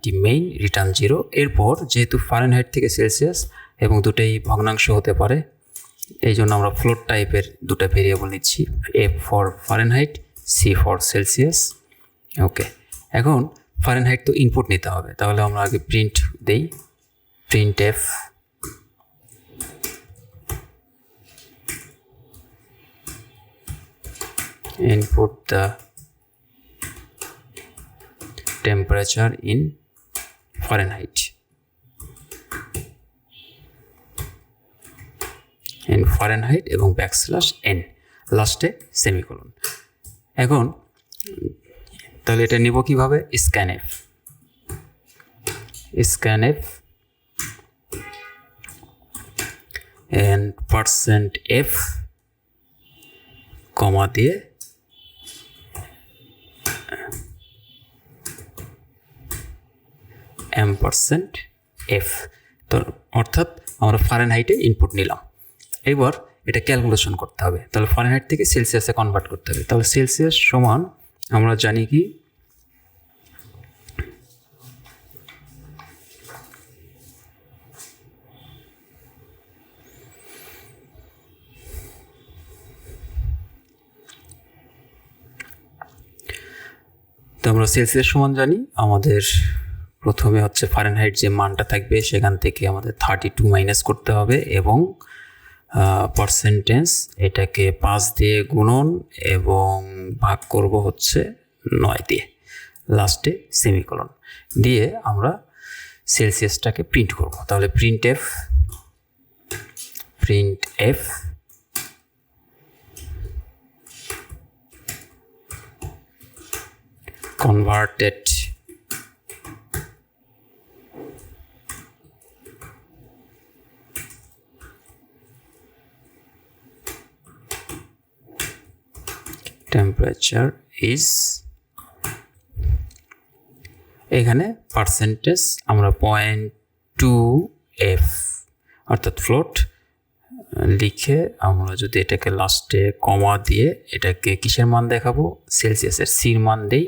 90 main return 0। এরপর যেহেতু Fahrenheit থেকে সেলসিয়াস এবং দুটোই ভগ্নাংশ হতে পারে, এই জন্য আমরা ফ্লোট টাইপের দুটো ভেরিয়েবল নিচ্ছি, F for Fahrenheit, C for Celsius. Okay, এখন ফারেনহাইট তো ইনপুট নিতে হবে, তাহলে আমরা আগে প্রিন্ট দেই, print F input the temperature in Fahrenheit এবং ব্যাকস্ল্যাশ n, লাস্টে সেমিকোলন। এখন তাহলে এটা নিব কিভাবে? স্ক্যানএফ and %f কমা দিয়ে m%f, তো অর্থাৎ আমরা ফারেনহাইটে ইনপুট নিলাম। এবার এটা ক্যালকুলেশন করতে হবে, তাহলে ফারেনহাইট থেকে সেলসিয়াসে কনভার্ট করতে হবে। তাহলে সেলসিয়াস সমান আমরা জানি কি, তো আমরা সেলসিয়াস সমান জানি, আমাদের প্রথমে হচ্ছে ফারেনহাইট যে মানটা থাকবে সেখান থেকে আমাদের 32 মাইনাস করতে হবে এবং পার্সেন্টেজ এটাকে 5 দিয়ে গুণন এবং ভাগ করব হচ্ছে 9 দিয়ে, লাস্টে সেমিকোলন দিয়ে আমরা সেলসিয়াসটাকে প্রিন্ট করব। তাহলে print F converted temperature is, এখানে পার্সেন্টেজ আমরা 0.2f অর্থাৎ ফ্লোট লিখে আমরা যদি এটাকে লাস্টে কমা দিয়ে এটাকে কিসের মান দেখাবো? সেলসিয়াসের সির মান দেই,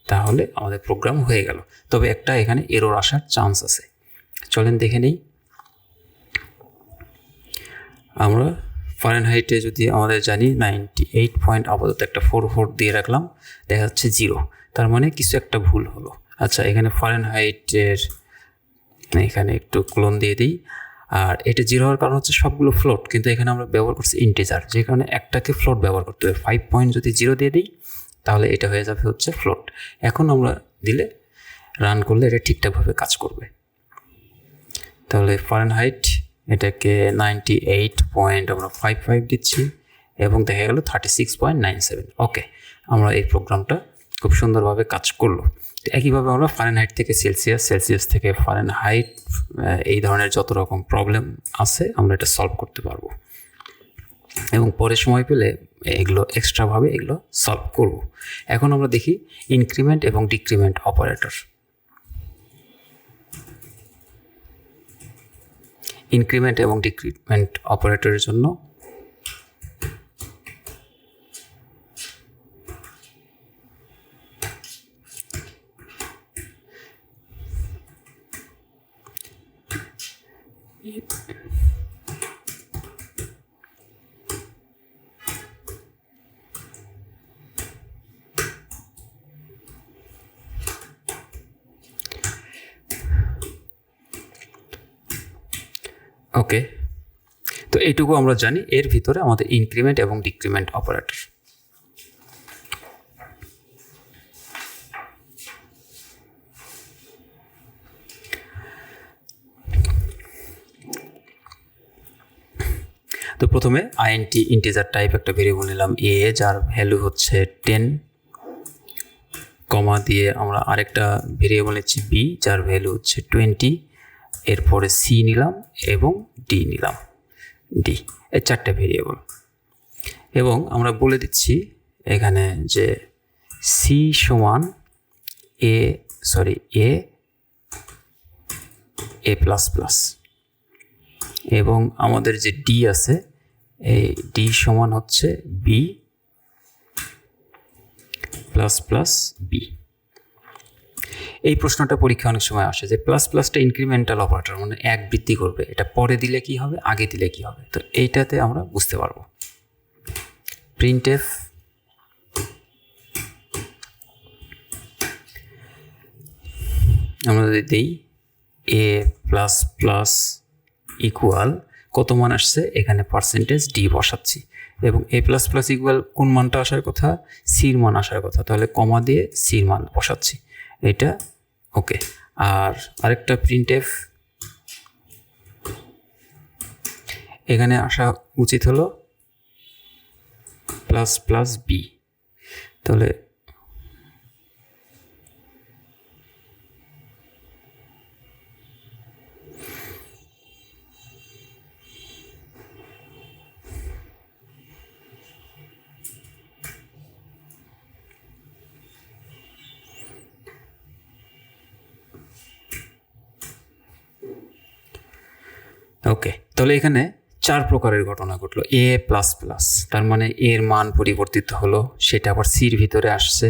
তাহলে আমাদের প্রোগ্রাম হয়ে গেল। তবে একটা এখানে এরর আসার চান্স আছে, চলেন দেখে নেই। আমরা ফারেনহাইটে যদি আমাদের জানি 98 পয়েন্ট, আপাতত একটা 44 দিয়ে রাখলাম, দেখা যাচ্ছে 0, তার মানে কিছু একটা ভুল হলো। আচ্ছা, এখানে ফারেনহাইটের এখানে একটু ক্লোন দিয়ে দিই, আর এটা 0 হওয়ার কারণ হচ্ছে সবগুলো ফ্লোট, কিন্তু এখানে আমরা ব্যবহার করছি ইন্টিজার, যে কারণে একটাকে ফ্লোট ব্যবহার করতে হবে। 5 পয়েন্ট যদি 0 দিয়ে দিই তাহলে এটা হয়ে যাবে হচ্ছে ফ্লোট। এখন আমরা দিলে রান করলে এটা ঠিকঠাকভাবে কাজ করবে। তাহলে ফারেনহাইট এটাকে 98.55 দিচ্ছি এবং দেখা গেল 36.97। ওকে, আমরা এই প্রোগ্রামটা খুব সুন্দরভাবে কাজ করলো। একইভাবে আমরা ফারেনহাইট থেকে সেলসিয়াস থেকে ফারেনহাইট, এই ধরনের যত রকম প্রবলেম আছে আমরা এটা সলভ করতে পারবো এবং পরে সময় পেলে এগুলো এক্সট্রাভাবে এগুলো সলভ করব। এখন আমরা দেখি ইনক্রিমেন্ট এবং ডিক্রিমেন্ট অপারেটর। ইনক্রিমেন্ট এবং ডিক্রিমেন্ট অপারেটরের জন্য ওকে, তো এইটুকু আমরা জানি। এর ভিতরে আমাদের ইনক্রিমেন্ট এবং ডিক্রিমেন্ট অপারেটর। তো প্রথমে int ইন্টিজার টাইপ একটা ভেরিয়েবল নিলাম a, যার ভ্যালু হচ্ছে 10, কমা দিয়ে আমরা আরেকটা ভেরিয়েবল নিচ্ছি b, যার ভ্যালু হচ্ছে 20, এরপরে c নিলাম এবং d নিলাম, এই 4টে ভেরিয়েবল। এবং আমরা বলে দিচ্ছি এখানে যে c সমান a প্লাস প্লাস, এবং আমাদের যে d আছে এই d সমান হচ্ছে b প্লাস প্লাস b। এই প্রশ্নটা পরীক্ষা অনেক সময় আসে যে প্লাস প্লাসটা ইনক্রিমেন্টাল অপারেটর, মানে এক বৃদ্ধি করবে, এটা পরে দিলে কি হবে, আগে দিলে কি হবে। তো এইটাতে আমরা বুঝতে পারবো। প্রিন্টএফ আমরা যদি দিই এ প্লাস প্লাস ইকুয়াল কত মান আসছে, এখানে পার্সেন্টেজ ডি বসাচ্ছি, এবং এ প্লাস প্লাস ইকুয়াল কোন মানটা আসার কথা, সির মান আসার কথা, তাহলে কমা দিয়ে সির মান বসাচ্ছি, এটা ওকে। আর আরেকটা প্রিন্টএফ এখানে আসা উচিত হলো প্লাস প্লাস বি, তাহলে ওকে। তাহলে এখানে 4 প্রকারের ঘটনা ঘটলো। এ প্লাস প্লাস, তার মানে এর মান পরিবর্তিত হলো, সেটা আবার সির ভিতরে আসছে।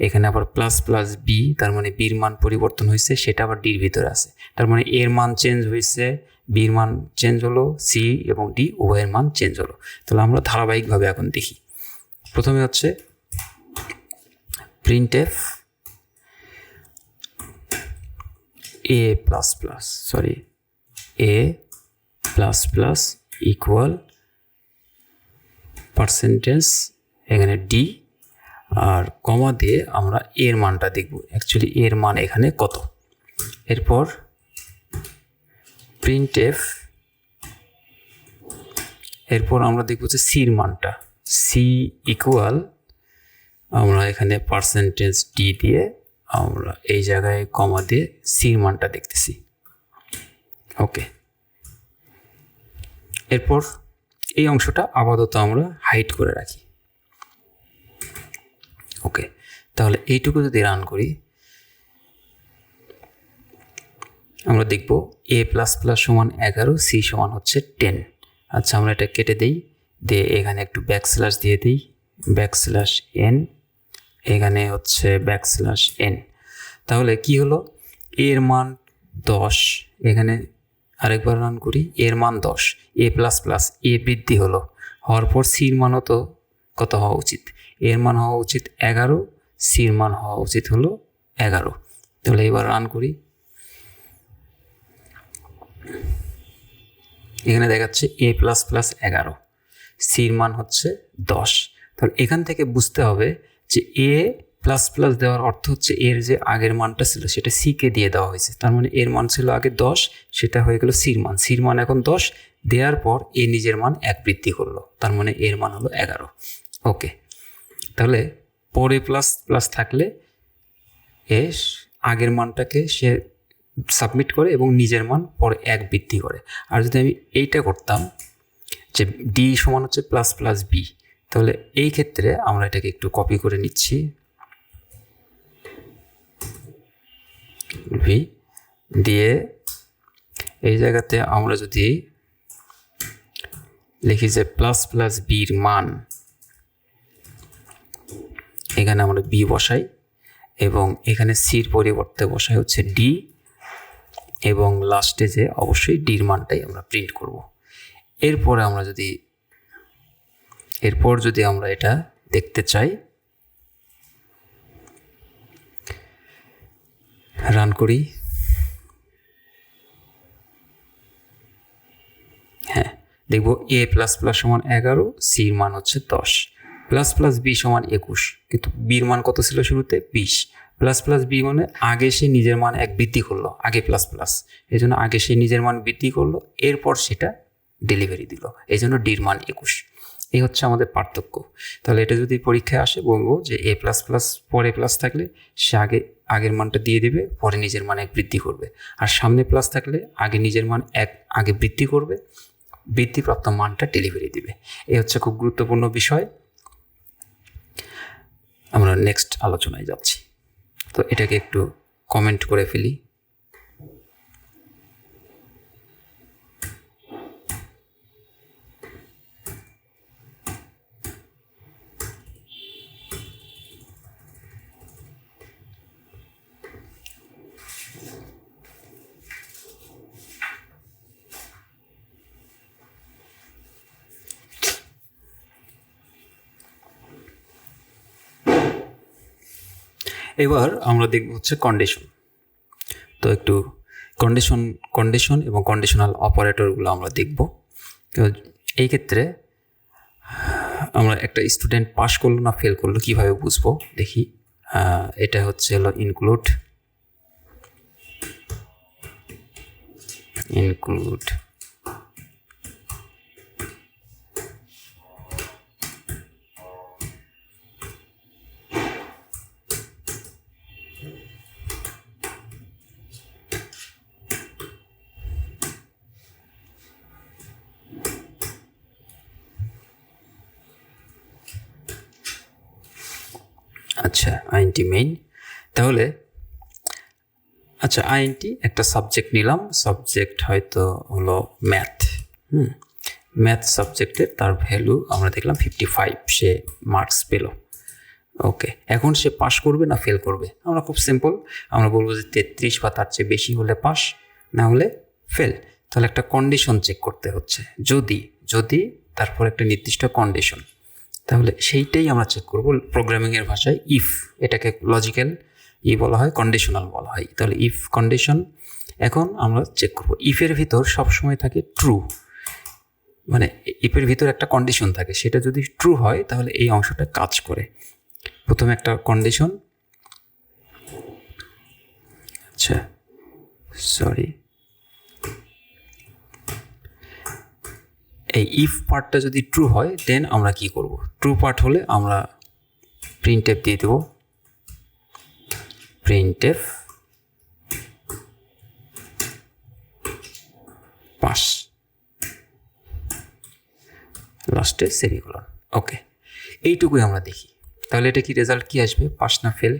এখানে আবার প্লাস প্লাস বি, তার মানে বির মান পরিবর্তন হয়েছে, সেটা আবার ডির ভিতরে আছে। তার মানে এর মান চেঞ্জ হয়েছে, বির মান চেঞ্জ হলো, সি এবং ডি উভয়ের মান চেঞ্জ হলো। তাহলে আমরা ধারাবাহিকভাবে এখন দেখি। প্রথমে হচ্ছে প্রিন্টএফ এ প্লাস প্লাস, সরি এ প্লাস প্লাস ইকুয়াল পার্সেন্টেজ এখানে ডি, আর কমা দিয়ে আমরা এর মানটা দেখব, অ্যাকচুয়ালি এর মান এখানে কত। এরপর প্রিন্টএফ, এরপর আমরা দেখব যে সির মানটা, সি ইকুয়াল আমরা এখানে পার্সেন্টেজ ডি দিয়ে আমরা এই জায়গায় কমা দিয়ে সির মানটা দেখতেছি, ওকে। এরপর এই অংশটা আপাতত আমরা হাইড করে রাখি, ওকে। তাহলে এইটুকু যদি রান করি আমরা দেখব এ প্লাস প্লাস সমান 11, সি সমান হচ্ছে 10। আচ্ছা, আমরা এটা কেটে দিই, দিয়ে এখানে একটু ব্যাকস্ল্যাশ দিয়ে দিই, ব্যাকস্ল্যাশ এন, এখানে হচ্ছে ব্যাকস্ল্যাশ এন। তাহলে কি হলো, এর মান 10, এখানে আরেকবার রান করি, এর মান 10, এ প্লাস প্লাস এ বৃদ্ধি হলো, হওয়ার পর সির মানও তো কত হওয়া উচিত, এর মান হওয়া উচিত 11, সির মান হওয়া উচিত হলো 11। তাহলে এবার রান করি, এখানে দেখাচ্ছে এ প্লাস প্লাস 11, সির মান হচ্ছে 10। তাহলে এখান থেকে বুঝতে হবে যে এ প্লাস প্লাস দেওয়ার অর্থ হচ্ছে এর যে আগের মানটা ছিল সেটা সিকে দিয়ে দেওয়া হয়েছে, তার মানে এর মান ছিল আগে 10, সেটা হয়ে গেল সির মান, সির মান এখন 10, দেওয়ার পর এ নিজের মান 1 বৃদ্ধি করলো, তার মানে এর মান হলো 11, ওকে। তাহলে পরে প্লাস প্লাস থাকলে এ আগের মানটাকে সে সাবমিট করে এবং নিজের মান পরে 1 বৃদ্ধি করে। আর যদি আমি এইটা করতাম যে ডি সমান হচ্ছে প্লাস প্লাস বি, তাহলে এই ক্ষেত্রে আমরা এটাকে একটু কপি করে নিচ্ছি, ভি দিয়ে এই জায়গাতে আমরা যদি লিখি যে প্লাস প্লাস বির মান, এখানে আমরা বি বসাই এবং এখানে সির পরিবর্তে বসাই হচ্ছে ডি, এবং লাস্টে যে অবশ্যই ডির মানটাই আমরা প্রিন্ট করব। এরপর যদি আমরা এটা দেখতে চাই, রান করি, হ্যাঁ দেখব এ প্লাস প্লাস সমান 11, সির মান হচ্ছে 10, প্লাস প্লাস বি সমান 21, কিন্তু বির মান কত ছিল শুরুতে 20, প্লাস প্লাস বি মানে আগে সে নিজের মান 1 বৃদ্ধি করলো, আগে প্লাস প্লাস, এই জন্য আগে সে নিজের মান বৃদ্ধি করলো, এরপর সেটা ডেলিভারি দিল, এই জন্য ডির মান 21। এই হচ্ছে আমাদের পার্থক্য। তাহলে এটা যদি পরীক্ষায় আসে বলবো যে এ প্লাস প্লাস পরে প্লাস থাকলে সে আগের মানটা দিয়ে দিবে, পরে নিজের মান 1 বৃদ্ধি করবে, আর সামনে প্লাস থাকলে আগে নিজের মান 1 আগে বৃদ্ধি করবে, বৃদ্ধিপ্রাপ্ত মানটা ডেলিভারি দিবে। এই হচ্ছে খুব গুরুত্বপূর্ণ বিষয়। আমরা নেক্সট আলোচনায় যাচ্ছি। তো এটাকে একটু কমেন্ট করে ফেলি। এবার আমরা দেখব হচ্ছে কন্ডিশন। তো একটু কন্ডিশন এবং কন্ডিশনাল অপারেটরগুলো আমরা দেখব। তো এই ক্ষেত্রে আমরা একটা স্টুডেন্ট পাস করলো না ফেল করলো কীভাবে বুঝবো দেখি। এটা হচ্ছে হলো ইনক্লুড আচ্ছা আইএনটি মেইন। তাহলে আচ্ছা আইএনটি একটা সাবজেক্ট নিলাম, সাবজেক্ট হয়তো হলো ম্যাথ সাবজেক্টের তার ভ্যালু আমরা দেখলাম 55, সে মার্কস পেল। ওকে, এখন সে পাস করবে না ফেল করবে? আমরা খুব সিম্পল, আমরা বলবো যে 33 বা তার চেয়ে বেশি হলে পাস, না হলে ফেল। তাহলে একটা কন্ডিশন চেক করতে হচ্ছে, যদি তারপর একটা নির্দিষ্ট কন্ডিশন, তাহলে সেইটাই আমরা চেক করব। প্রোগ্রামিংয়ের ভাষায় ইফ, এটাকে লজিক্যাল বলা হয়, কন্ডিশনাল বলা হয়। তাহলে ইফ কন্ডিশন, এখন আমরা চেক করব। ইফের ভিতর সবসময় থাকে ট্রু, মানে ইফের ভিতর একটা কন্ডিশন থাকে, সেটা যদি ট্রু হয় তাহলে এই অংশটা কাজ করে। প্রথমে একটা কন্ডিশন, আচ্ছা সরি, এই ইফ পার্টটা যদি ট্রু হয় দেন আমরা কি করব? ট্রু পার্ট হলে আমরা প্রিন্টএফ দিয়ে দেব, প্রিন্টএফ পাস, লাস্টে সেমিকোলন। ওকে, এইটুকুই আমরা দেখি। তাহলে এটা কি রেজাল্ট কি আসবে, পাস না ফেল?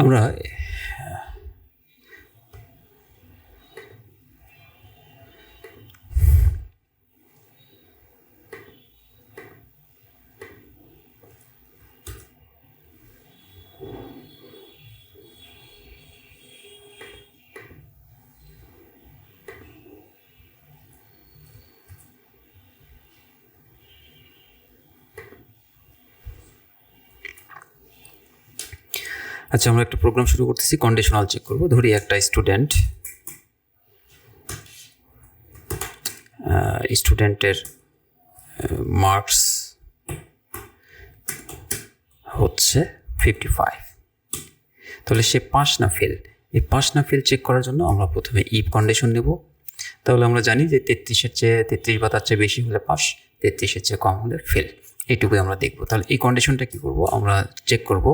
আমরা আচ্ছা আমরা একটা প্রোগ্রাম শুরু করতেছি, কন্ডিশনাল চেক করব। ধরি একটা স্টুডেন্টের মার্কস হচ্ছে 55, তাহলে সে পাস না ফেল? এই পাস না ফেল চেক করার জন্য আমরা প্রথমে ইফ কন্ডিশন নেব। তাহলে আমরা জানি যে 33 বা তার চেয়ে বেশি হলে পাস, 33-এর চেয়ে কম হলে ফেল, এইটুকুই আমরা দেখব। তাহলে এই কন্ডিশনটা কি করব, আমরা চেক করব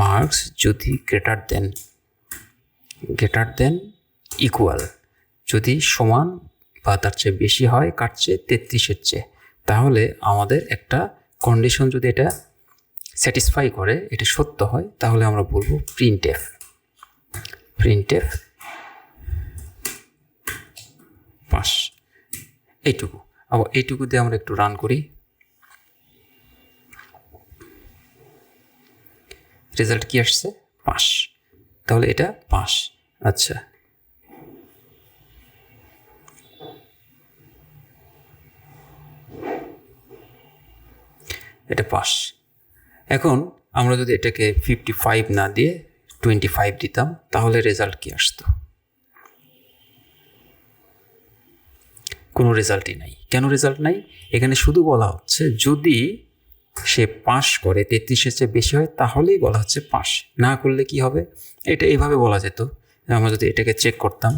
মার্কস যদি গ্রেটার দেন ইকুয়াল, যদি সমান বা তার চেয়ে বেশি হয় কার চেয়ে, 33-এর চেয়ে, তাহলে আমাদের একটা কন্ডিশন যদি এটা স্যাটিসফাই করে, এটা সত্য হয়, তাহলে আমরা বলবো প্রিন্টএফ পাস, এইটুকু। আবার এইটুকু দিয়ে আমরা একটু রান করি, রেজাল্ট কি আসছে, পাস। তাহলে এটা পাস। আচ্ছা এটা পাস। এখন আমরা যদি এটাকে 55 না দিয়ে 25 দিতাম, তাহলে রেজাল্ট কি আসতো? কোনো রেজাল্টই নাই। কেন রেজাল্ট নাই? এখানে শুধু বলা হচ্ছে যদি সে পাস করে 33-এর চেয়ে বেশি হয় তাহলেই বলা হচ্ছে পাস, না করলে কি হবে? এটা এইভাবে বলা যেত, আমরা যদি এটাকে চেক করতাম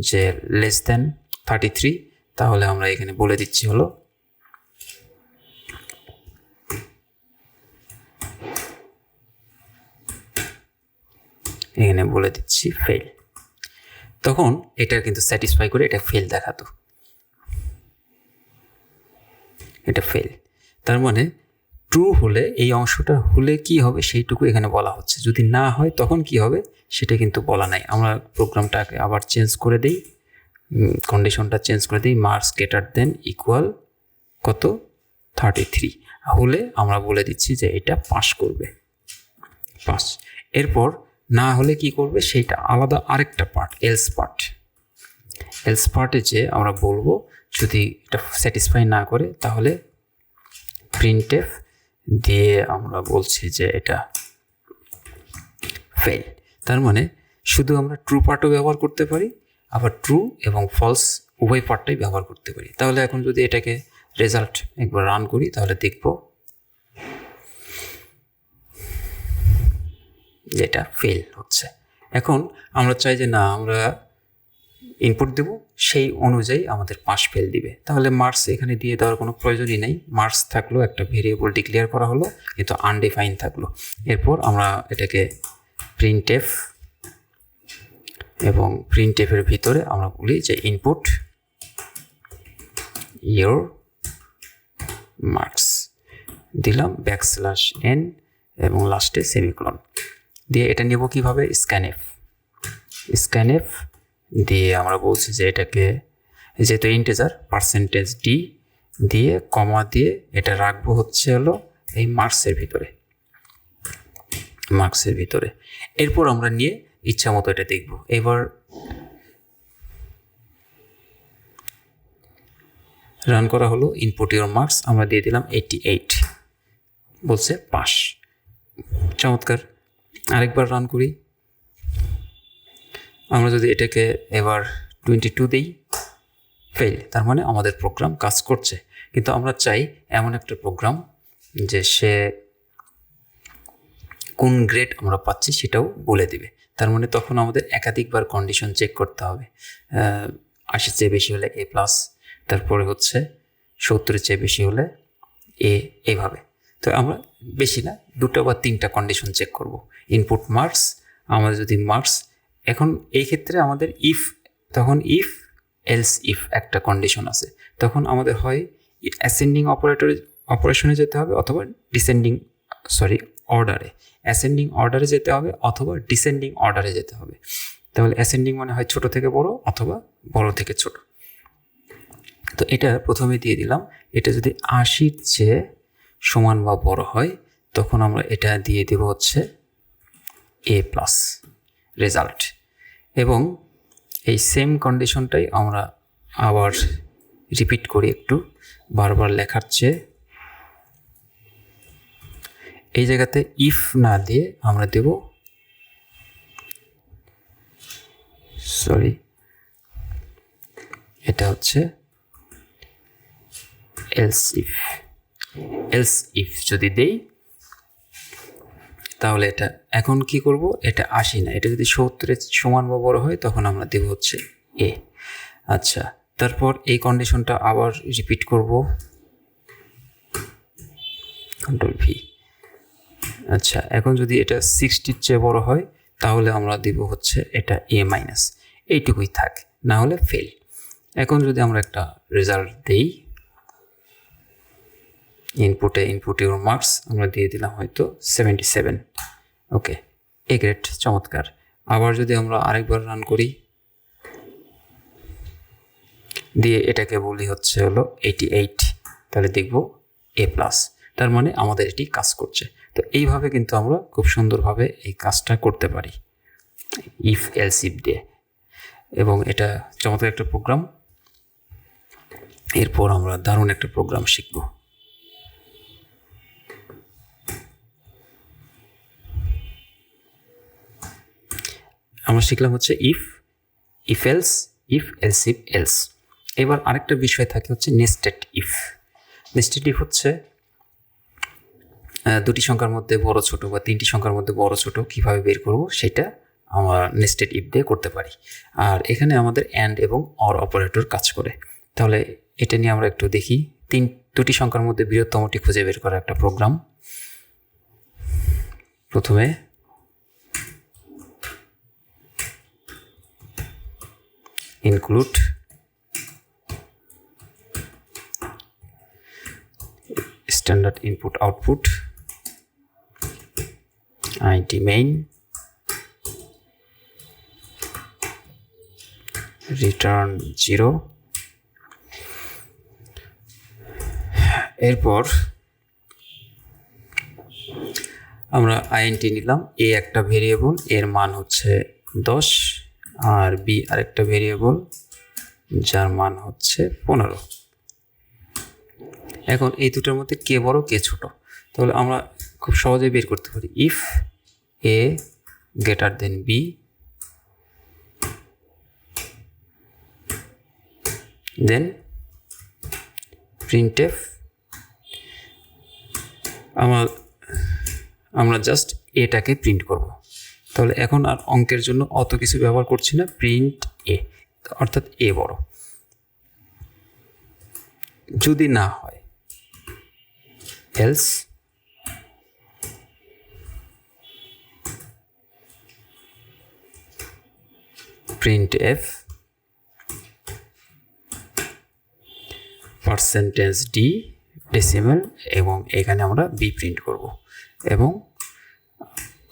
যে লেস দেন 33, তাহলে আমরা এখানে বলে দিচ্ছি হলো এখানে বলে দিচ্ছি ফেল। তখন এটা কিন্তু স্যাটিসফাই করে এটা ফেল দেখাতো, এটা ফেল। তার মানে ট্রু হলে এই অংশটা হলে কি হবে সেইটুকু এখানে বলা হচ্ছে, যদি না হয় তখন কি হবে সেটা কিন্তু বলা নাই। আমরা প্রোগ্রামটাকে আবার চেঞ্জ করে দিই, কন্ডিশনটা চেঞ্জ করে দিই, মার্কস গ্রেটার দেন ইকুয়াল কত 33 হলে আমরা বলে দিচ্ছি যে এটা পাস করবে, পাস। এরপর না হলে কি করবে সেইটা আলাদা আরেকটা পার্ট, এলস পার্ট। এলস পার্টে যে আমরা বলবো যদি এটা স্যাটিসফাই না করে তাহলে প্রিন্টএফ দিয়ে আমরা বলছি যে এটা ফেল। তার মানে শুধু আমরা ট্রু পার্টও ব্যবহার করতে পারি, আবার ট্রু এবং ফলস উভয় পার্টটাই ব্যবহার করতে পারি। তাহলে এখন যদি এটাকে রেজাল্ট একবার রান করি তাহলে দেখব যেটা ফেল হচ্ছে। এখন আমরা চাই যে না, আমরা ইনপুট দেব সেই অনুযায়ী আমাদের পাস ফেল দিবে, তাহলে মার্কস এখানে দিয়ে দেওয়ার কোনো প্রয়োজনই নেই। মার্কস থাকলো, একটা ভেরিয়েবল ডিক্লেয়ার করা হলো কিন্তু আনডিফাইন থাকলো। এরপর আমরা এটাকে প্রিন্টএফ, এবং প্রিন্টএফের ভিতরে আমরা বলি যে ইনপুট ইয়োর মার্কস দিলাম \n এবং লাস্টে সেমিকোলন দিয়ে এটা নেব কিভাবে, স্ক্যানএফ দিয়ে আমরা বলছি যে এটাকে যেহেতু ইন্টিজার %d দিয়ে কমা দিয়ে এটা রাখবো হচ্ছে হলো এই মার্কসের ভিতরে। এরপর আমরা নিয়ে ইচ্ছা মতো এটা দেখব। এবার রান করা হলো, ইনপুট ইউর মার্কস আমরা দিয়ে দিলাম 88, বলছে পাস। চমৎকার। আরেকবার রান করি, আমরা যদি এটাকে এবার 22 দিই, ফেল। তার মানে আমাদের প্রোগ্রাম কাজ করছে। কিন্তু আমরা চাই এমন একটা প্রোগ্রাম যে সে কোন গ্রেড আমরা পাচ্ছি সেটাও বলে দিবে। তার মানে তখন আমাদের একাধিকবার কন্ডিশন চেক করতে হবে। 80 চেয়ে বেশি হলে A+, তারপরে হচ্ছে 70 চেয়ে বেশি হলে A, এইভাবে। তো আমরা বেশি না, 2টা বা 3টা কন্ডিশন চেক করব। ইনপুট মার্কস, আমাদের যদি মার্কস, এখন এই ক্ষেত্রে আমাদের ইফ এলস ইফ একটা কন্ডিশন আছে, তখন আমাদের হয় অ্যাসেন্ডিং অপারেশনে যেতে হবে অথবা অ্যাসেন্ডিং অর্ডারে যেতে হবে অথবা ডিসেন্ডিং অর্ডারে যেতে হবে। তাহলে অ্যাসেন্ডিং মানে হয় ছোট থেকে বড় অথবা বড় থেকে ছোট। তো এটা প্রথমে দিয়ে দিলাম। এটা যদি 80-র চেয়ে সমান বা বড় হয় তখন আমরা এটা দিয়ে দেব হচ্ছে A+ রেজাল্ট। এবং এই সেম কন্ডিশনটাই আমরা আবার রিপিট করি একটু, বারবার লেখার চেয়ে। এই জায়গাতে ইফ না দিয়ে আমরা দেব এটা হচ্ছে এলস ইফ যদি দেই তাহলে এটা এখন কি করব, এটা 80 না, এটা যদি 70-এর সমান বা বড় হয় তখন আমরা দেব হচ্ছে A। আচ্ছা, তারপর এই কন্ডিশনটা আবার রিপিট করব, Ctrl+V। আচ্ছা, এখন যদি এটা 60-র চেয়ে বড় হয় তাহলে আমরা দেব হচ্ছে এটা A-, এইটুকুই থাক, না হলে ফেল। এখন যদি আমরা একটা রেজাল্ট দেই, ইনপুট ইউর মার্কস আমরা দিয়ে দিলাম হয়তো 77, ওকে, A গ্রেড, চমৎকার। আবার যদি আমরা আরেকবার রান করি, দিয়ে এটাকে বলি হচ্ছে হলো 88, তাহলে দেখব A+, তার মানে আমাদের এটি কাজ করছে। তো এইভাবে কিন্তু আমরা খুব সুন্দরভাবে এই কাজটা করতে পারি ইফ এলস ইফ দিয়ে, এবং এটা চমৎকার একটা প্রোগ্রাম। এরপর আমরা দারুণ একটা প্রোগ্রাম শিখব। আমরা শিখলাম হচ্ছে ইফ এলস ইফ এলস। এবার আরেকটা বিষয় থাকে হচ্ছে নেস্টেড ইফ হচ্ছে দুটি সংখ্যার মধ্যে বড় ছোট বা তিনটি সংখ্যার মধ্যে বড় ছোট কিভাবে বের করব সেটা আমরা নেস্টেড ইফ দিয়ে করতে পারি। আর এখানে আমাদের অ্যান্ড এবং অর অপারেটর কাজ করে। তাহলে এটা নিয়ে আমরা একটু দেখি। দুটি সংখ্যার মধ্যে বৃহত্তমটি খুঁজে বের করা একটা প্রোগ্রাম। প্রথমে include standard input output int main return 0। এরপর আমরা int নিলাম, a একটা ভেরিয়েবল, এর মান হচ্ছে 10, আর b আরেকটা ভেরিয়েবল যার মান হচ্ছে 15। এখন এই দুটোর মধ্যে কে বড় কে ছোট, তাহলে আমরা খুব সহজে বের করতে পারি। If a greater than b, then printf। আমরা জাস্ট এটাকে প্রিন্ট করব। তাহলে এখন আর অঙ্কের জন্য অত কিছু ব্যবহার করছি না, প্রিন্ট এ, অর্থাৎ এ বড়। যদি না হয় এলস printf %d ডেসিমেল, এবং এখানে আমরা b প্রিন্ট করব। এবং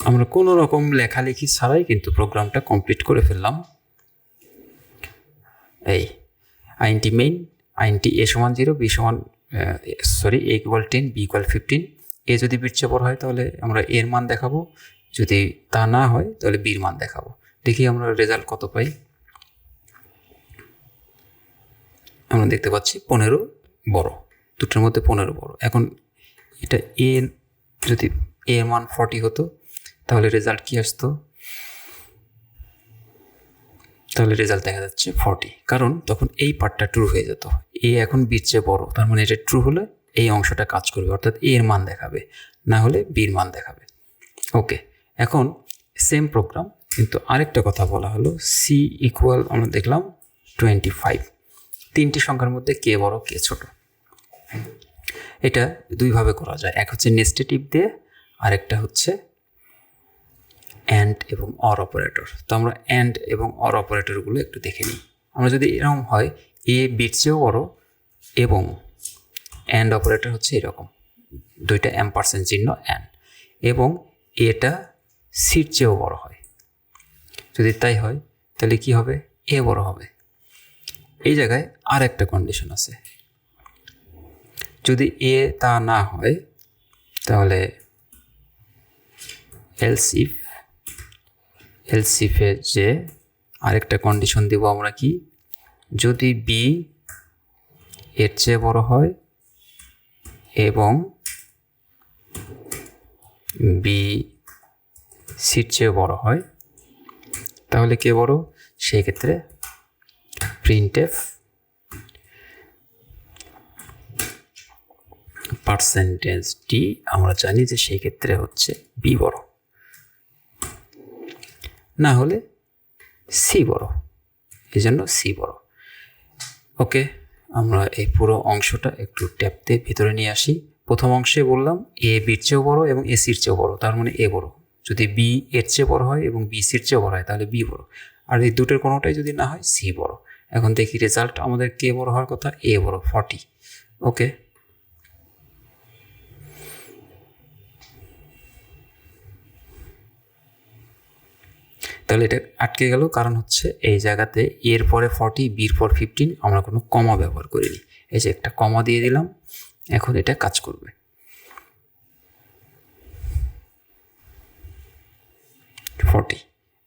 আমরা কোনো রকম লেখালেখি ছাড়াই কিন্তু প্রোগ্রামটা কমপ্লিট করে ফেললাম। এই int main int a সমান 0, b সমান a ইকুয়াল 10, b ইকুয়াল 15। এ যদি বির চেয়ে বড় হয় তাহলে আমরা এর মান দেখাবো, যদি তা না হয় তাহলে বির মান দেখাবো। দেখি আমরা রেজাল্ট কত পাই। আমরা দেখতে পাচ্ছি 15 বড়, দুটোর মধ্যে 15 বড়। এখন এটা এ, যদি এর মান 40 হতো তাহলে রেজাল্ট কি আসতো, তাহলে রেজাল্ট দেখা যাচ্ছে 40, কারণ তখন এই পার্টটা ট্রু হয়ে যেত। এ এখন বির চেয়ে বড়, তার মানে এটা ট্রু হলে এই অংশটা কাজ করবে, অর্থাৎ এর মান দেখাবে, না হলে বির মান দেখাবে। ওকে, এখন সেম প্রোগ্রাম, কিন্তু আরেকটা কথা বলা হলো, সি ইকুয়াল আমরা দেখলাম 25। তিনটি সংখ্যার মধ্যে কে বড় কে ছোট, এটা দুইভাবে করা যায়। এক হচ্ছে নেস্টেটিভ দিয়ে, আরেকটা হচ্ছে অ্যান্ড এবং অর অপারেটর। তো আমরা অ্যান্ড এবং অর অপারেটরগুলো একটু দেখে নিই। আমরা যদি এরকম হয় এ বির চেয়েও বড় এবং অ্যান্ড অপারেটর হচ্ছে এরকম, দুইটা অ্যাম্পারসেন্ট চিহ্ন অ্যান্ড, এবং এটা সির চেয়েও বড় হয়, যদি তাই হয় তাহলে কি হবে, এ বড় হবে। এই জায়গায় আর একটা কন্ডিশন আছে, যদি এ তা না হয় তাহলে এলসিফে যে আরেকটা কন্ডিশন দেব আমরা, কি যদি বি এর চেয়ে বড় হয় এবং বি সির চেয়ে বড় হয় তাহলে কে বড়, সেই ক্ষেত্রে printf %d, আমরা জানি যে সেই ক্ষেত্রে হচ্ছে বি বড়, না হলে সি বড়, এই জন্য সি বড়। ওকে, আমরা এই পুরো অংশটা একটু ট্যাপ দিয়ে ভিতরে নিয়ে আসি। প্রথম অংশে বললাম এ বির চেয়েও বড় এবং এ সির চেয়েও বড়, তার মানে এ বড়। যদি বি এর চেয়ে বড় হয় এবং বি সির চেয়েও বড় হয় তাহলে বি বড়, আর এই দুটোর কোনোটাই যদি না হয় সি বড়। এখন দেখি রেজাল্ট আমাদের কে বড় হওয়ার কথা, এ বড় 40। ওকে, তাহলে এটা আটকে গেল, কারণ হচ্ছে এই জায়গাতে এর পরে 40, বির পর 15 আমরা কোনো কমা ব্যবহার করিনি। এই যে একটা কমা দিয়ে দিলাম, এখন এটা কাজ করবে।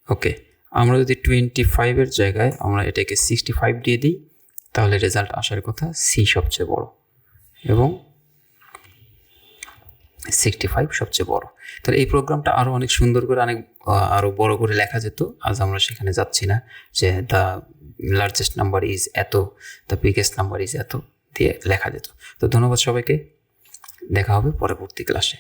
ওকে, আমরা যদি 25-এর জায়গায় আমরা এটাকে 65 দিয়ে দিই তাহলে রেজাল্ট আসার কথা সি সবচেয়ে বড় এবং 65 সবচেয়ে বড়। তাহলে এই প্রোগ্রামটা আরও অনেক সুন্দর করে আরও বড় করে লেখা যেত, আজ আমরা সেখানে যাচ্ছি না, যে দ্য লার্জেস্ট নাম্বার ইজ এত, দ্য বিগেস্ট নাম্বার ইজ এত দিয়ে লেখা যেত। তো ধন্যবাদ সবাইকে, দেখা হবে পরবর্তী ক্লাসে।